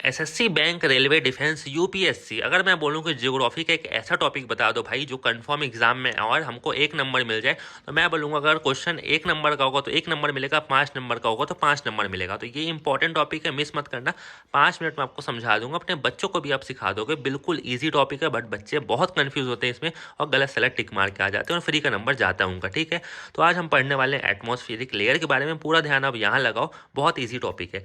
SSC, bank, railway, defence, UPSC, अगर मैं बोलूँ कि ज्योग्राफी का एक ऐसा टॉपिक बता दो भाई जो कंफर्म एग्जाम में और हमको 1 नंबर मिल जाए, तो मैं बोलूँगा अगर क्वेश्चन 1 नंबर का होगा तो 1 नंबर मिलेगा, 5 नंबर का होगा तो 5 नंबर मिलेगा। तो ये इंपॉर्टेंट टॉपिक है, मिस मत करना। 5 मिनट में आपको समझा दूंगा, अपने बच्चों को भी आप सिखा दोगे। बिल्कुल ईजी टॉपिक है, बट बच्चे बहुत कन्फ्यूज होते हैं इसमें और गलत सलत टिक मार के आ जाते हैं और फ्री का नंबर जाता है उनका। ठीक है, तो आज हम पढ़ने वाले हैं एटमॉस्फेरिक लेयर के बारे में। पूरा ध्यान अब यहाँ लगाओ, बहुत ईजी टॉपिक है।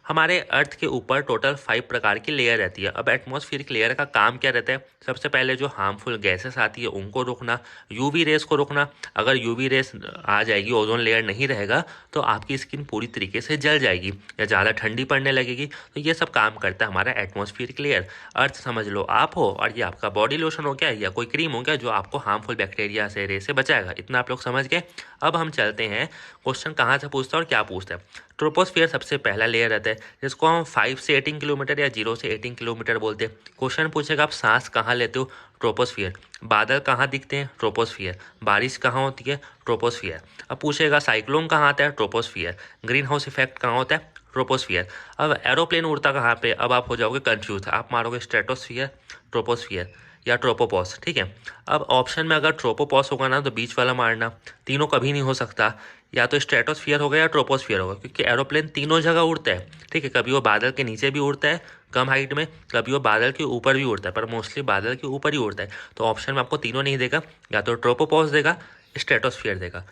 हमारे अर्थ के ऊपर टोटल 5 प्रकार की लेयर रहती है। अब एटमॉस्फेरिक लेयर का काम क्या रहता है? सबसे पहले जो हार्मफुल गैसेस आती है उनको रोकना, यूवी रेस को रोकना। अगर यूवी रेस आ जाएगी, ओजोन लेयर नहीं रहेगा, तो आपकी स्किन पूरी तरीके से जल जाएगी या ज़्यादा ठंडी पड़ने लगेगी। तो ये सब काम करता है हमारा एटमॉस्फेरिक लेयर। अर्थ समझ लो आप हो, और ये आपका बॉडी लोशन हो गया या कोई क्रीम हो गया जो आपको हार्मफुल बैक्टीरिया से, रे से बचाएगा। इतना आप लोग समझ गए। अब हम चलते हैं, क्वेश्चन कहाँ से पूछता है और क्या पूछता है। ट्रोपोस्फियर सबसे पहला लेयर रहता है, जिसको हम 5 से 18 किलोमीटर या 0 से 18 किलोमीटर बोलते हैं। क्वेश्चन पूछेगा आप सांस कहाँ लेते हो? ट्रोपोस्फियर। बादल कहाँ दिखते हैं? ट्रोपोस्फियर। बारिश कहाँ होती है? ट्रोपोस्फियर। अब पूछेगा साइक्लोन कहाँ आता है? ट्रोपोस्फियर। ग्रीन हाउस इफेक्ट कहाँ होता है? ट्रोपोस्फियर। अब एरोप्लेन उड़ता कहाँ पे? अब आप हो जाओगे कंफ्यूज, आप मारोगे स्ट्रेटोस्फियर, ट्रोपोस्फियर या ट्रोपोपॉस। ठीक है, अब ऑप्शन में अगर ट्रोपोपॉस होगा ना तो बीच वाला मारना, तीनों कभी नहीं हो सकता। या तो स्ट्रेटोस्फियर होगा या ट्रोपोस्फियर होगा, क्योंकि एरोप्लेन तीनों जगह उड़ता है। ठीक है, कभी वो बादल के नीचे भी उड़ता है कम हाइट में, कभी वो बादल के ऊपर भी उड़ता है, पर मोस्टली बादल के ऊपर ही उड़ता है। तो ऑप्शन में आपको तीनों नहीं देगा, या तो ट्रोपोपॉस देगा, स्ट्रेटोस्फियर देगा।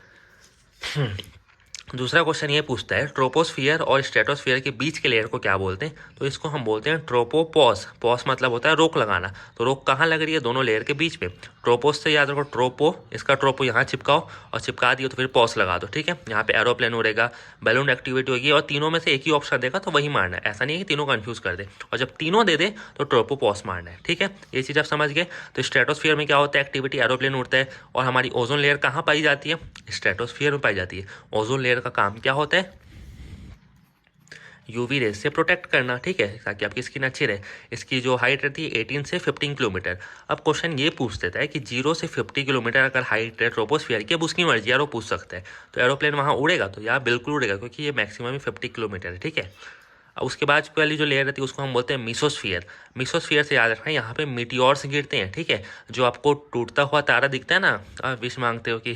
दूसरा क्वेश्चन ये पूछता है ट्रोपोस्फियर और स्ट्रेटोस्फियर के बीच के लेयर को क्या बोलते हैं? तो इसको हम बोलते हैं ट्रोपोपॉस। पॉस मतलब होता है रोक लगाना। तो रोक कहाँ लग रही है? दोनों लेयर के बीच में। ट्रोपोस से याद रखो ट्रोपो, इसका ट्रोपो यहाँ चिपकाओ और चिपका दियो तो फिर पॉस लगा दो। ठीक है, यहाँ पे एरोप्लेन उड़ेगा, बैलून एक्टिविटी होगी और तीनों में से एक ही ऑप्शन देगा तो वही मारना है। ऐसा नहीं है कि तीनों कंफ्यूज कर दे, और जब तीनों दे दे तो ट्रोपोपॉस मारना है। ठीक है, ये चीज़ आप समझ गए। तो स्ट्रेटोस्फियर में क्या होता है? एक्टिविटी, एरोप्लेन उड़ता है। और हमारी ओजोन लेयर कहाँ पाई जाती है? स्ट्रेटोस्फियर में पाई जाती है। ओजोन लेयर का काम क्या होता है? यूवी रेस से प्रोटेक्ट करना। ठीक है, ताकि आपकी स्किन अच्छी रहे। इसकी जो हाइट रहती है 18 से 15 किलोमीटर। अब क्वेश्चन ये पूछ देता है कि 0 से 50 किलोमीटर अगर हाइट है ट्रोपोस्फियर की, अब उसकी मर्जी यार वो पूछ सकता है। तो एरोप्लेन वहाँ उड़ेगा तो यार बिल्कुल उड़ेगा, क्योंकि ये मैक्सिमम ही 50 किलोमीटर है। ठीक है, उसके बाद वाली जो लेयर रहती है उसको हम बोलते हैं मीसोस्फियर। मीसोस्फियर से याद रखना, यहाँ पे मीटियोर्स गिरते हैं। ठीक है, जो आपको टूटता हुआ तारा दिखता है ना, आप विश मांगते हो कि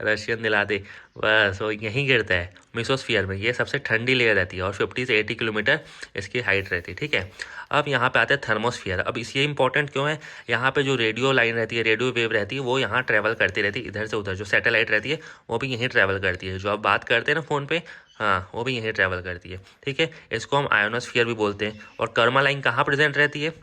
रशियन दिला दे, बस वो यहीं गिरता है मीसोस्फियर में। ये सबसे ठंडी लेयर रहती है और 50 से 80 किलोमीटर इसकी हाइट रहती है। ठीक है, अब यहाँ पे आते हैं थर्मोस्फियर। अब इस ये इंपॉर्टेंट क्यों है? यहाँ पे जो रेडियो लाइन रहती है, रेडियो वेव रहती है, वो यहाँ ट्रैवल करती रहती है इधर से उधर। जो सैटेलाइट रहती है वो भी यहीं ट्रैवल करती है। जो आप बात करते हैं ना फ़ोन पे, हाँ, वो भी यहीं ट्रैवल करती है। ठीक है, इसको हम आयोनोस्फियर भी बोलते हैं। और कर्मा लाइन कहाँ प्रेजेंट रहती है?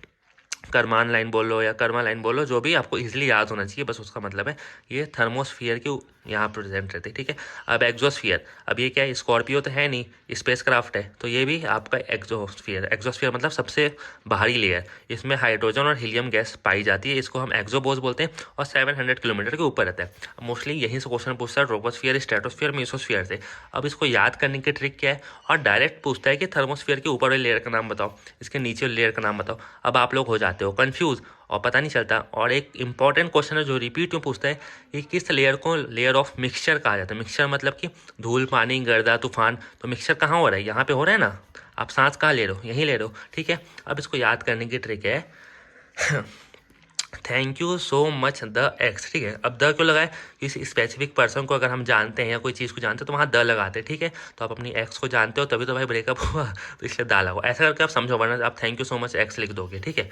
करमान लाइन बोलो या कर्मा लाइन बोलो, जो भी आपको इजीली याद होना चाहिए, बस उसका मतलब है ये थर्मोस्फियर के यहाँ प्रेजेंट रहते हैं। ठीक है, अब एक्सोस्फियर। अब ये क्या है? स्कॉर्पियो तो है नहीं, स्पेस क्राफ्ट है, तो ये भी आपका एक्सोस्फियर। एक्सोस्फियर मतलब सबसे बाहरी लेयर। इसमें हाइड्रोजन और हीलियम गैस पाई जाती है, इसको हम एक्सोबोस बोलते हैं, और 700 किलोमीटर के ऊपर रहता है। मोस्टली यहीं से क्वेश्चन पूछता है, ट्रोपोस्फियर, स्ट्रेटोस्फियर, मेसोस्फियर से। अब इसको याद करने की ट्रिक क्या है? और डायरेक्ट पूछता है कि थर्मोस्फियर के ऊपर वाले लेयर का नाम बताओ, इसके नीचे वाले लेयर का नाम बताओ। अब आप लोग हो जाते हो कंफ्यूज और पता नहीं चलता। और एक इंपॉर्टेंट क्वेश्चन है जो रिपीट में पूछता है कि किस लेयर को लेयर ऑफ मिक्सचर कहा जाता है? मिक्सचर मतलब कि धूल, पानी, गर्दा, तूफान। तो मिक्सचर कहाँ हो रहा है? यहाँ पे हो रहा है ना। आप सांस कहाँ ले रहे हो? यहीं ले रहे हो। ठीक है, अब इसको याद करने की ट्रिक है thank you so much the x. ठीक है, अब द क्यों लगाए? किसी स्पेसिफिक पर्सन को अगर हम जानते हैं या कोई चीज़ को जानते हैं तो वहाँ द लगाते हैं। ठीक है, तो आप अपनी एक्स को जानते हो तभी तो भाई ब्रेकअप हुआ, तो इसलिए द लगाओ। ऐसा करके आप समझो, वरना आप thank you so much x लिख दोगे। ठीक है,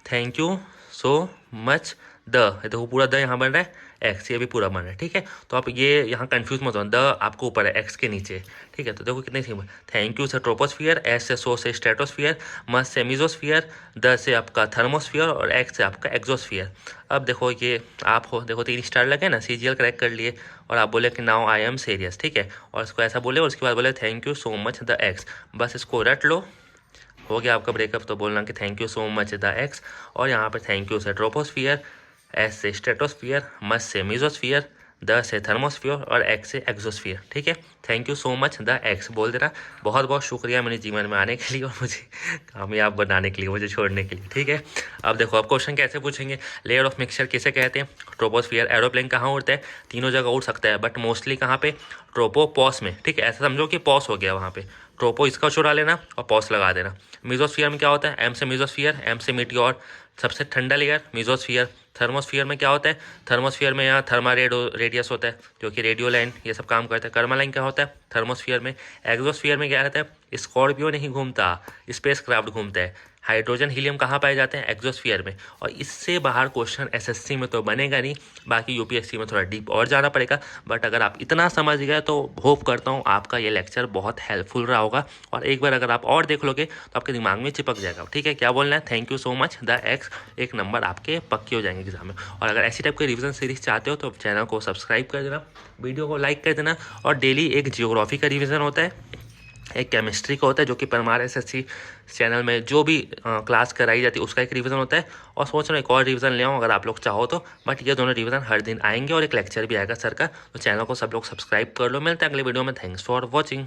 thank you so much the, देखो पूरा द यहाँ बन रहा है, एक्स ये भी पूरा बन रहा है। ठीक है, तो आप ये यहाँ कंफ्यूज मत हो, द आपको ऊपर है, एक्स के नीचे। ठीक है, तो देखो कितनी सिंपल। थैंक यू से ट्रोपोस्फियर, एस से सो से स्ट्रेटोस्फियर, मस से मिजोस्फियर, द से आपका थर्मोस्फियर और एक्स से आपका एक्सोस्फियर। अब देखो ये आप हो, देखो 3 स्टार लगे ना, सीजीएल क्रैक कर लिए, और आप बोले कि नाउ आई एम सीरियस। ठीक है, और इसको ऐसा बोले और उसके बाद बोले thank you so much the x. बस इसको रट लो, हो गया आपका ब्रेकअप। तो बोलना कि thank you so much the x, और यहाँ पर थैंक यू से ट्रोपोस्फियर, एस से स्ट्रेटोस्फियर, मस से मिजोस्फियर, द से थर्मोस्फियर और एक्स से एक्सोस्फियर। ठीक है, thank you so much the x बोल देना। बहुत बहुत शुक्रिया मेरे जीवन में आने के लिए और मुझे कामयाब बनाने के लिए, मुझे छोड़ने के लिए। ठीक है, अब देखो अब क्वेश्चन कैसे पूछेंगे। लेयर ऑफ मिक्सचर किसे कहते हैं? ट्रोपोस्फियर। एरोप्लेन कहाँ उड़ता है? तीनों जगह उड़ सकता है, बट मोस्टली कहाँ पे? ट्रोपोपॉस में। ठीक है, ऐसा समझो कि पॉस हो गया वहाँ पे, ट्रोपो इसका चुरा लेना और पॉज लगा देना। मीजोस्फीयर में क्या होता है, एम से मीजोस्फीयर, एम से मीटियोर, सबसे ठंडा लेयर मीजोस्फीयर। थर्मोस्फीयर में क्या होता है, थर्मोस्फीयर में यहाँ थर्मा रेडियस होता है जो कि रेडियो लाइन ये सब काम करता है। कर्मा लाइन क्या होता है थर्मोस्फीयर में। एग्जोस्फीयर में क्या रहता है, स्कॉर्पियो नहीं घूमता, स्पेस क्राफ्ट घूमता है। हाइड्रोजन हीलियम कहाँ पाए जाते हैं, एग्जोस्फीयर में। और इससे बाहर क्वेश्चन एसएससी में तो बनेगा नहीं, बाकी यूपीएससी में थोड़ा डीप और जाना पड़ेगा। बट अगर आप इतना समझ गए तो होप करता हूँ आपका ये लेक्चर बहुत हेल्पफुल रहा होगा, और एक बार अगर आप और देख लोगे तो आपके दिमाग में चिपक जाएगा। ठीक है, क्या बोलना है, thank you so much. The x एक नंबर आपके पक्के हो जाएंगे एग्जाम में। और अगर ऐसी टाइप के रिवीजन सीरीज चाहते हो तो चैनल को सब्सक्राइब कर देना, वीडियो को लाइक कर देना। और डेली एक जियोग्राफी का रिवीजन होता है, एक केमिस्ट्री का होता है जो कि परमार एसएससी चैनल में जो भी क्लास कराई जाती है उसका एक रिवीजन होता है। और सोच रहा हूँ एक और रिवीजन ले आऊँ अगर आप लोग चाहो तो। बट ये दोनों रिवीजन हर दिन आएंगे और एक लेक्चर भी आएगा सर का। तो चैनल को सब लोग सब्सक्राइब कर लो। मिलते हैं अगले वीडियो में। Thanks for watching.